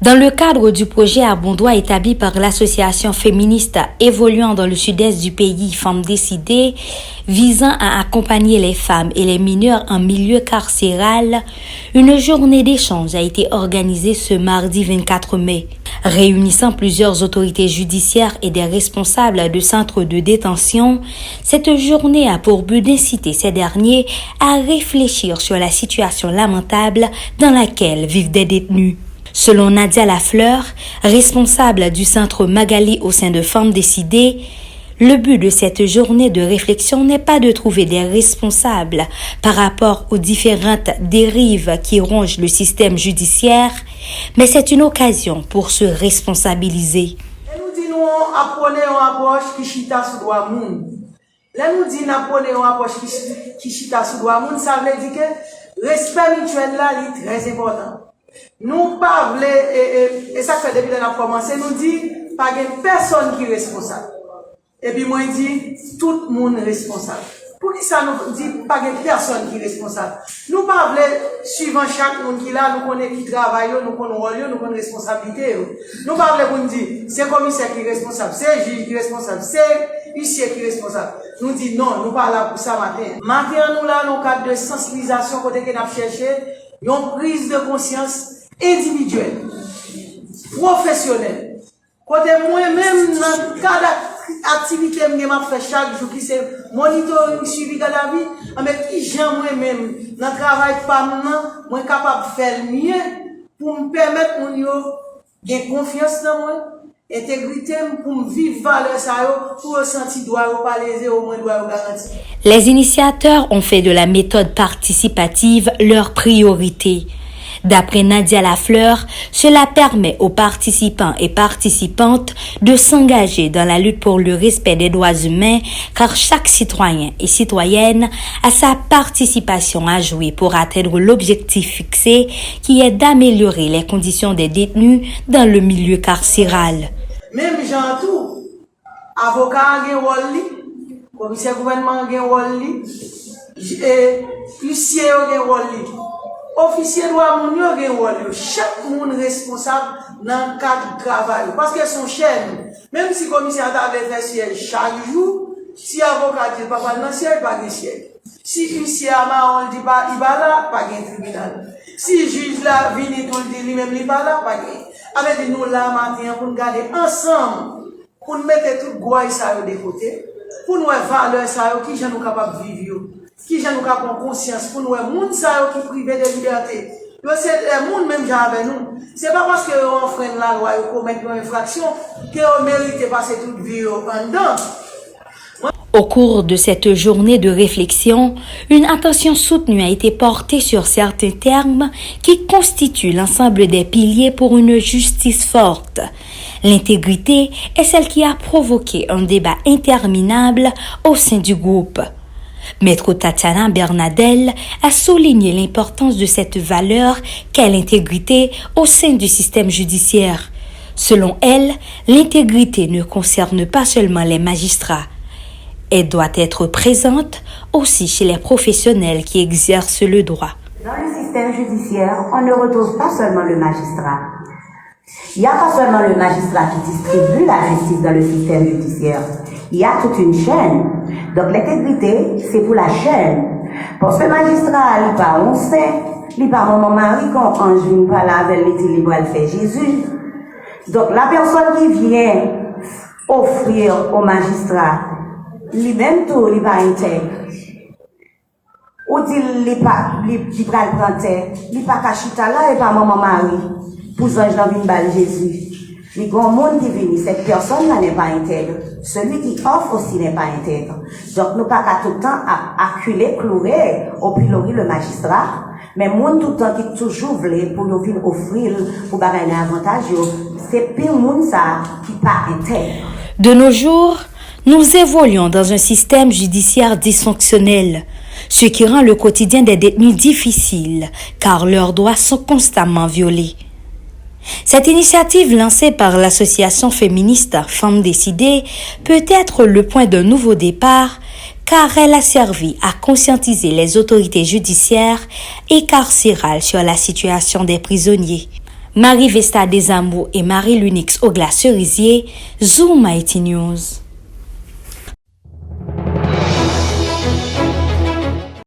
Dans le cadre du projet à bon droit établi par l'association féministe évoluant dans le sud-est du pays, Femmes Décidées, visant à accompagner les femmes et les mineurs en milieu carcéral, une journée d'échange a été organisée ce mardi 24 mai, réunissant plusieurs autorités judiciaires et des responsables de centres de détention. Cette journée a pour but d'inciter ces derniers à réfléchir sur la situation lamentable dans laquelle vivent des détenus. Selon Nadia Lafleur, responsable du centre Magali au sein de Femmes Décidées, le but de cette journée de réflexion n'est pas de trouver des responsables par rapport aux différentes dérives qui rongent le système judiciaire, mais c'est une occasion pour se responsabiliser. Nous disons nous apprenons une approche qui chita sous droit monde. Là nous disons apprenons une approche qui chita sous droit monde, ça veut dire que respect mutuel là est très important. Nous pas et ça fait depuis qu'on a commencé, nous dit pas une personne qui est responsable. Et puis moi dit tout le monde est responsable. Pour qui ça nous dit pas une personne qui est responsable. Nous pas suivant chaque monde qui là, nous connaissons qui travaille, nous connaissons rôle, nous connaissons responsabilité. Nous pas nous dire c'est commissaire qui est responsable, c'est juge qui est responsable, c'est huissier qui est responsable. Nous dit non, nous pas là pour ça matin. Matin nous là dans le cadre de sensibilisation côté qu'on a cherché une prise de conscience individuelle, professionnelle. Côté moi-même, dans le cadre d'activité que je fais chaque jour, qui c'est monitoring, suivi de la vie, mais qui j'aime moi-même, dans le travail permanent, moi capable de faire mieux pour me permettre de gagner confiance dans moi, intégrité, pour me vivre valeur ça, pour ressentir droit au palais, au moins droit au garanti. Les initiateurs ont fait de la méthode participative leur priorité. D'après Nadia Lafleur, cela permet aux participants et participantes de s'engager dans la lutte pour le respect des droits humains, car chaque citoyen et citoyenne a sa participation à jouer pour atteindre l'objectif fixé, qui est d'améliorer les conditions des détenus dans le milieu carcéral. Même gens tout, avocat a un rôle, commissaire gouvernement a un rôle, huissier a un rôle. Officier doit mon rôle, chaque monde responsable dans le cadre du travail. Parce que son chaîne, même si le commissaire avait fait siège chaque jour, si avocat dit pas dans le siège, pas de siège. Si huissier on dit pas, il va là, pas de tribunal. Si juge là, vient tout le dit lui-même, il va là, pas de. Avec nous là, matin, pour nous garder ensemble, pour nous mettre tout le goût ça de côté, pour nous valeur ça, qui sont nous capables de vivre. Qui j'ai nous avons conscience pour nous, les gens qui privés de liberté. C'est les gens même avec nous. C'est pas parce qu'on freine la loi et qu'on commet une infraction qu'on mérite de passer toute vie en dedans. Au cours de cette journée de réflexion, une attention soutenue a été portée sur certains termes qui constituent l'ensemble des piliers pour une justice forte. L'intégrité est celle qui a provoqué un débat interminable au sein du groupe. Maître Tatiana Bernadelle a souligné l'importance de cette valeur qu'est l'intégrité au sein du système judiciaire. Selon elle, l'intégrité ne concerne pas seulement les magistrats. Elle doit être présente aussi chez les professionnels qui exercent le droit. Dans le système judiciaire, on ne retrouve pas seulement le magistrat. Il n'y a pas seulement le magistrat qui distribue la justice dans le système judiciaire. Il y a toute une chaîne. Donc l'intégrité, c'est pour la chaîne. Parce que le magistrat, il pas on sait, il pas mon mari quand ange vient pas là avec l'équilibre, elle fait Jésus. Donc la personne qui vient offrir au magistrat, lui-même tout, il pas intègre. Ou dit il pas le prendre terre, il pas cachita là et pas mon mari. Pour ange dans une balle Jésus. Les grands monde qui viennent, cette personne-là n'est pas intègre. Celui qui offre aussi n'est pas intègre. Donc, nous pas qu'à tout le temps acculer, clouer, au pilori le magistrat, mais monde tout le temps qui toujours voulait pour nous venir offrir, pour gagner un avantage, c'est pire monde ça qui pas intègre. De nos jours, nous évoluons dans un système judiciaire dysfonctionnel, ce qui rend le quotidien des détenus difficile, car leurs droits sont constamment violés. Cette initiative lancée par l'association féministe Femmes Décidées peut être le point d'un nouveau départ, car elle a servi à conscientiser les autorités judiciaires et carcérales sur la situation des prisonniers. Marie Vesta Desamours et Marie Lunix Ogla Cerisier, Zoom Haïti News.